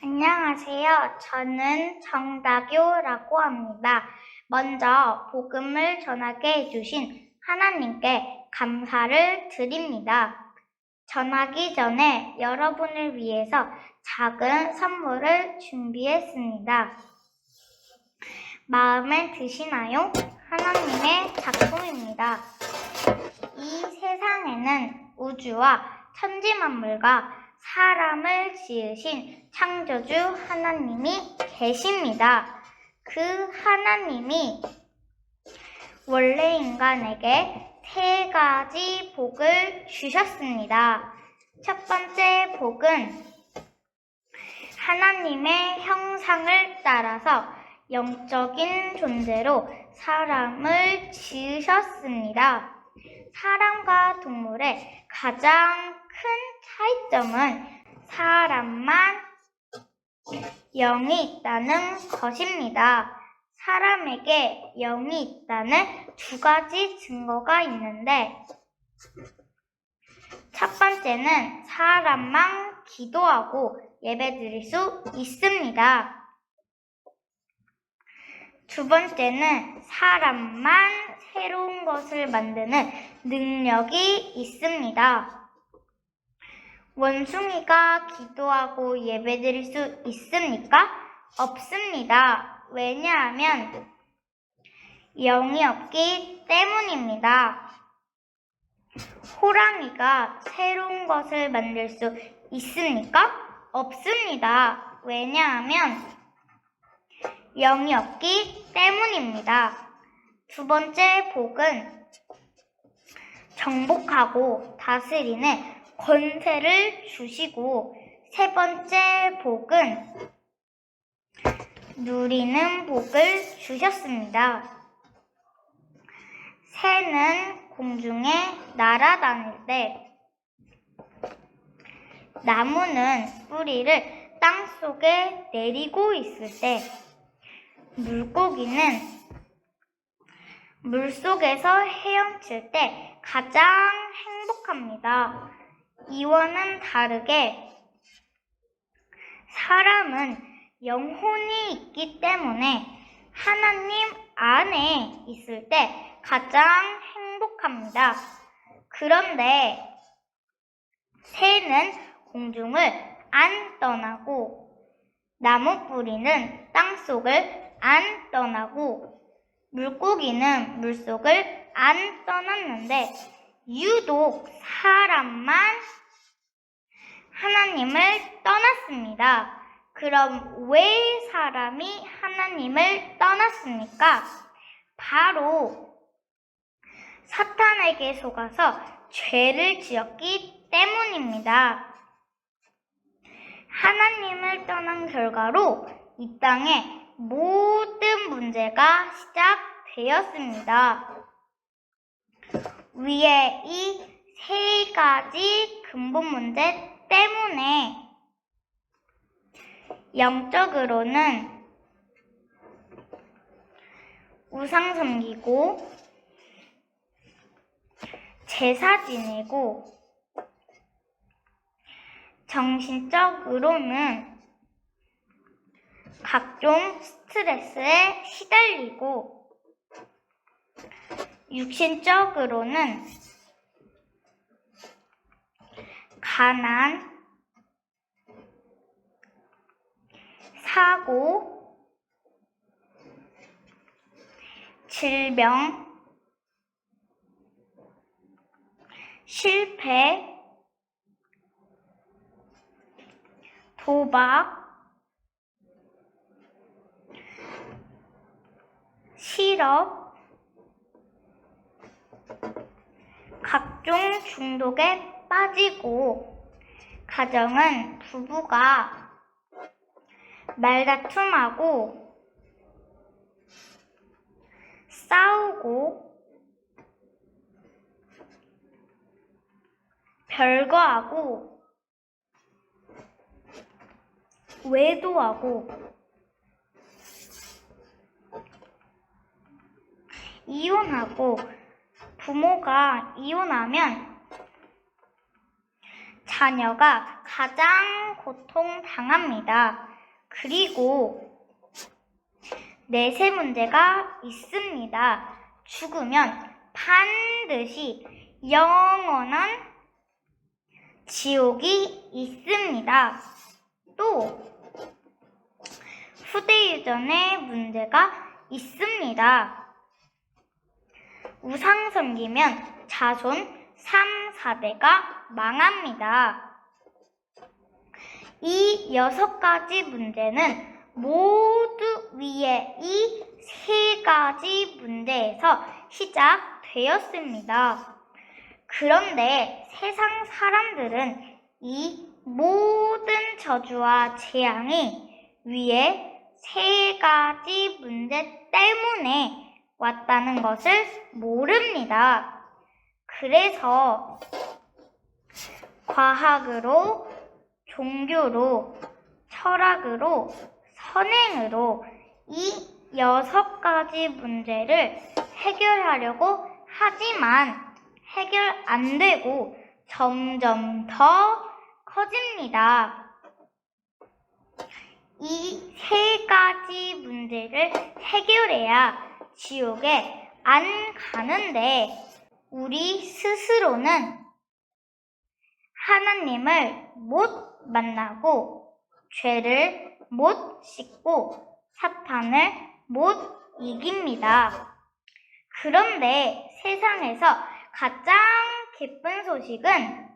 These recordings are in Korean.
안녕하세요. 저는 정다교라고 합니다. 먼저 복음을 전하게 해주신 하나님께 감사를 드립니다. 전하기 전에 여러분을 위해서 작은 선물을 준비했습니다. 마음에 드시나요? 하나님의 작품입니다. 이 세상에는 우주와 천지만물과 사람을 지으신 창조주 하나님이 계십니다. 그 하나님이 원래 인간에게 세 가지 복을 주셨습니다. 첫 번째 복은 하나님의 형상을 따라서 영적인 존재로 사람을 지으셨습니다. 사람과 동물의 가장 큰 차이점은 사람만 영이 있다는 것입니다. 사람에게 영이 있다는 두 가지 증거가 있는데, 첫 번째는 사람만 기도하고 예배드릴 수 있습니다. 두 번째는 사람만 새로운 것을 만드는 능력이 있습니다. 원숭이가 기도하고 예배드릴 수 있습니까? 없습니다. 왜냐하면 영이 없기 때문입니다. 호랑이가 새로운 것을 만들 수 있습니까? 없습니다. 왜냐하면 영이 없기 때문입니다. 두 번째 복은 정복하고 다스리는 권세를 주시고, 세 번째 복은 누리는 복을 주셨습니다. 새는 공중에 날아다닐 때, 나무는 뿌리를 땅속에 내리고 있을 때, 물고기는 물속에서 헤엄칠 때 가장 행복합니다. 이와는 다르게 사람은 영혼이 있기 때문에 하나님 안에 있을 때 가장 행복합니다. 그런데 새는 공중을 안 떠나고, 나무 뿌리는 땅속을 안 떠나고, 물고기는 물속을 안 떠났는데 유독 사람만 하나님을 떠났습니다. 그럼 왜 사람이 하나님을 떠났습니까? 바로 사탄에게 속아서 죄를 지었기 때문입니다. 하나님을 떠난 결과로 이 땅에 모든 문제가 시작되었습니다. 위에 이 세 가지 근본 문제 때문에 영적으로는 우상 섬기고 제사 지내고, 정신적으로는 각종 스트레스에 시달리고, 육신적으로는 가난, 사고, 질병, 실패, 도박, 실업, 각종 중독에 빠지고, 가정은 부부가 말다툼하고 싸우고 별거하고 외도하고 이혼하고, 부모가 이혼하면 자녀가 가장 고통당합니다. 그리고 넷의 문제가 있습니다. 죽으면 반드시 영원한 지옥이 있습니다. 또 후대유전의 문제가 있습니다. 우상 섬기면 자손 3, 4대가 망합니다. 이 6가지 문제는 모두 위에 이 3가지 문제에서 시작되었습니다. 그런데 세상 사람들은 이 모든 저주와 재앙이 위에 3가지 문제 때문에 왔다는 것을 모릅니다. 그래서 과학으로, 종교로, 철학으로, 선행으로 이 6가지 문제를 해결하려고 하지만 해결 안 되고 점점 더 커집니다. 이 3가지 문제를 해결해야 지옥에 안 가는데 우리 스스로는 하나님을 못 만나고 죄를 못 씻고 사탄을 못 이깁니다. 그런데 세상에서 가장 기쁜 소식은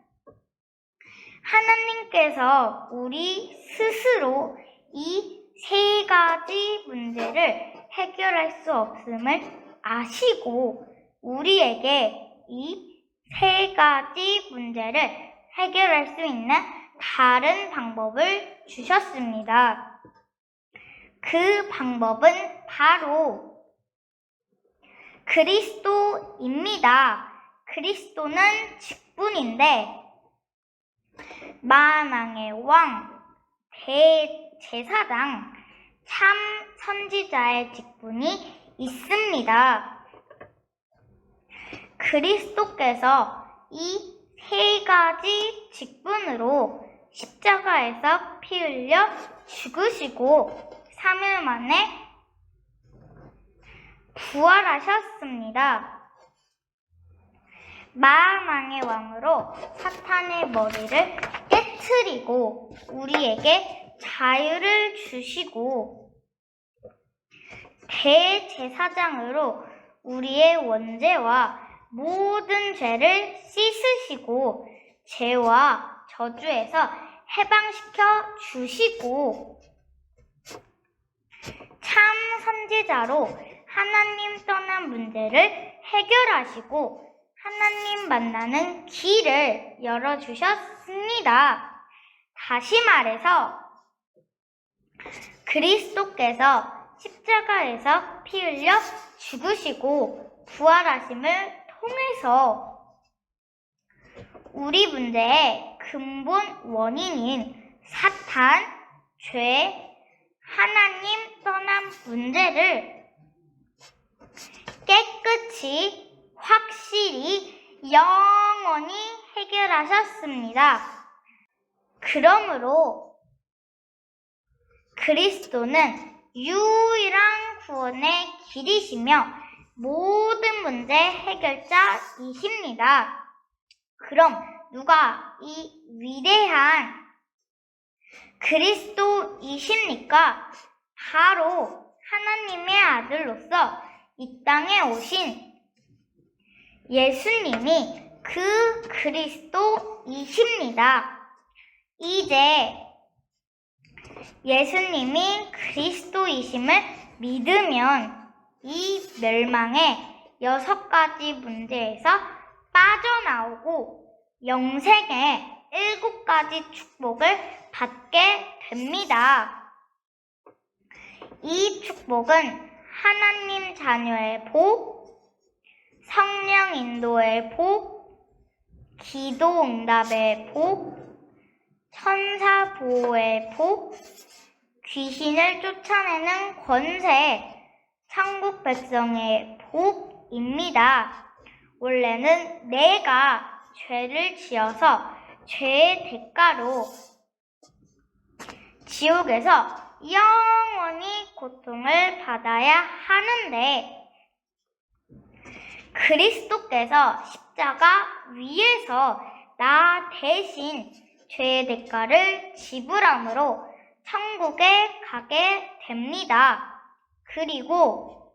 하나님께서 우리 스스로 이 3가지 문제를 해결할 수 없음을 아시고 우리에게 이 3가지 문제를 해결할 수 있는 다른 방법을 주셨습니다. 그 방법은 바로 그리스도입니다. 그리스도는 직분인데 만왕의 왕, 대제사장, 참 선지자의 직분이 있습니다. 그리스도께서 이 3가지 직분으로 십자가에서 피 흘려 죽으시고 3일 만에 부활하셨습니다. 만왕의 왕으로 사탄의 머리를 깨트리고 우리에게 자유를 주시고 대제사장으로 우리의 원죄와 모든 죄를 씻으시고 죄와 저주에서 해방시켜 주시고 참 선지자로 하나님 떠난 문제를 해결하시고 하나님 만나는 길을 열어주셨습니다. 다시 말해서 그리스도께서 십자가에서 피 흘려 죽으시고 부활하심을 통해서 우리 문제의 근본 원인인 사탄, 죄, 하나님 떠난 문제를 깨끗이 확실히 영원히 해결하셨습니다. 그러므로 그리스도는 유일한 구원의 길이시며 모든 문제 해결자이십니다. 그럼 누가 이 위대한 그리스도이십니까? 바로 하나님의 아들로서 이 땅에 오신 예수님이 그 그리스도이십니다. 이제 예수님이 그리스도이심을 믿으면 이 멸망의 6가지 문제에서 빠져나오고 영생의 7가지 축복을 받게 됩니다. 이 축복은 하나님 자녀의 복, 성령 인도의 복, 기도 응답의 복, 천사 보호의 복, 귀신을 쫓아내는 권세, 천국 백성의 복입니다. 원래는 내가 죄를 지어서 죄의 대가로 지옥에서 영원히 고통을 받아야 하는데 그리스도께서 십자가 위에서 나 대신 죄의 대가를 지불함으로 천국에 가게 됩니다. 그리고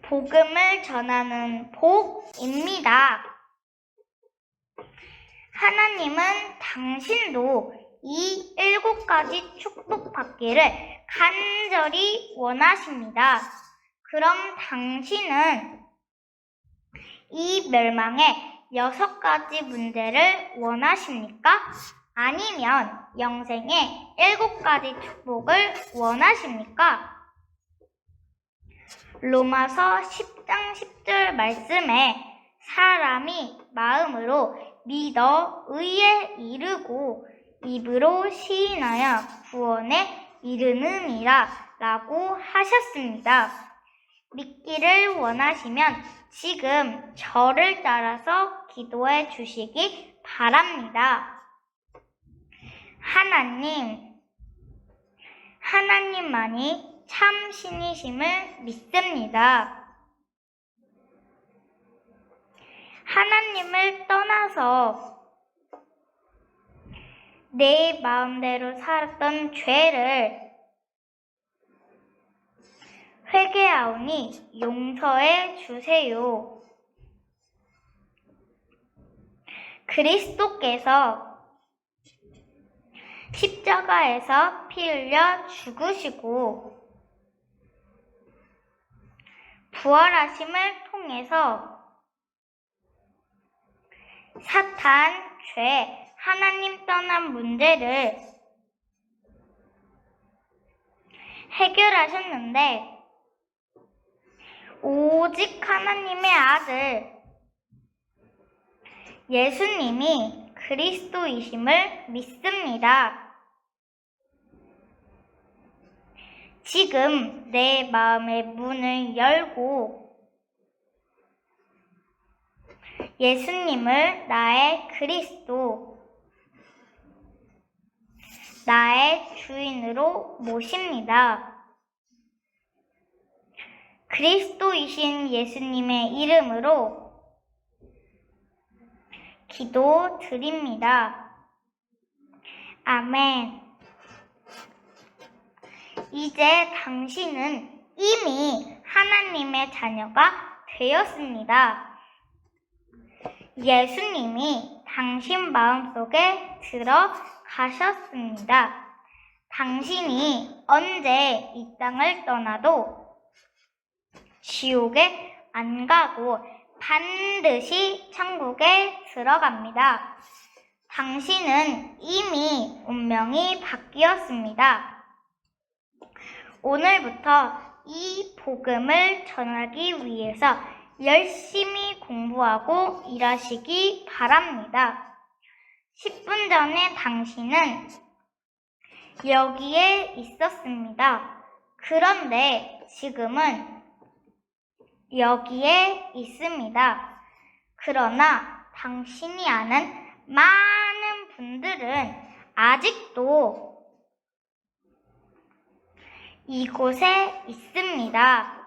복음을 전하는 복입니다. 하나님은 당신도 이 7가지 축복받기를 간절히 원하십니다. 그럼 당신은 이 멸망의 6가지 문제를 원하십니까? 아니면 영생의 7가지 축복을 원하십니까? 로마서 10장 10절 말씀에 사람이 마음으로 믿어 의에 이르고 입으로 시인하여 구원에 이르느니라 라고 하셨습니다. 믿기를 원하시면 지금 저를 따라서 기도해 주시기 바랍니다. 하나님만이 참 신이심을 믿습니다. 하나님을 떠나서 내 마음대로 살았던 죄를 회개하오니 용서해 주세요. 그리스도께서 십자가에서 피 흘려 죽으시고 부활하심을 통해서 사탄, 죄, 하나님 떠난 문제를 해결하셨는데 오직 하나님의 아들 예수님이 그리스도이심을 믿습니다. 지금 내 마음의 문을 열고 예수님을 나의 그리스도, 나의 주인으로 모십니다. 그리스도이신 예수님의 이름으로 기도드립니다. 아멘. 이제 당신은 이미 하나님의 자녀가 되었습니다. 예수님이 당신 마음속에 들어가셨습니다. 당신이 언제 이 땅을 떠나도 지옥에 안 가고 반드시 천국에 들어갑니다. 당신은 이미 운명이 바뀌었습니다. 오늘부터 이 복음을 전하기 위해서 열심히 공부하고 일하시기 바랍니다. 10분 전에 당신은 여기에 있었습니다. 그런데 지금은 여기에 있습니다. 그러나 당신이 아는 많은 분들은 아직도 이곳에 있습니다.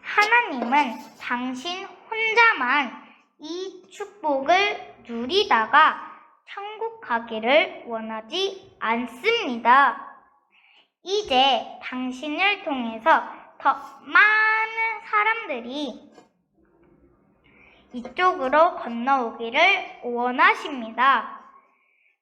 하나님은 당신 혼자만 이 축복을 누리다가 천국 가기를 원하지 않습니다. 이제 당신을 통해서 더 많은 사람들이 이쪽으로 건너오기를 원하십니다.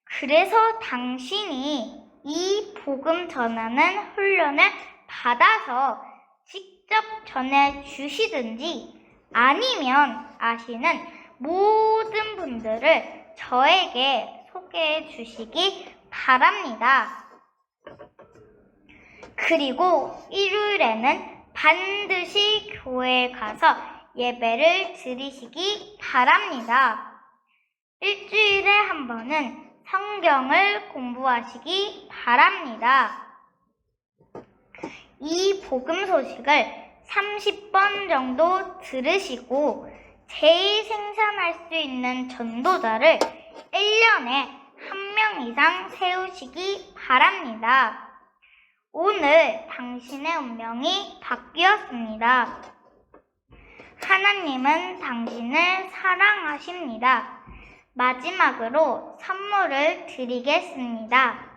그래서 당신이 이 복음 전하는 훈련을 받아서 직접 전해주시든지 아니면 아시는 모든 분들을 저에게 소개해 주시기 바랍니다. 그리고 일요일에는 반드시 교회에 가서 예배를 드리시기 바랍니다. 일주일에 한 번은 성경을 공부하시기 바랍니다. 이 복음 소식을 30번 정도 들으시고 제일 생산할 수 있는 전도자를 1년에 한 명 이상 세우시기 바랍니다. 오늘 당신의 운명이 바뀌었습니다. 하나님은 당신을 사랑하십니다. 마지막으로 선물을 드리겠습니다.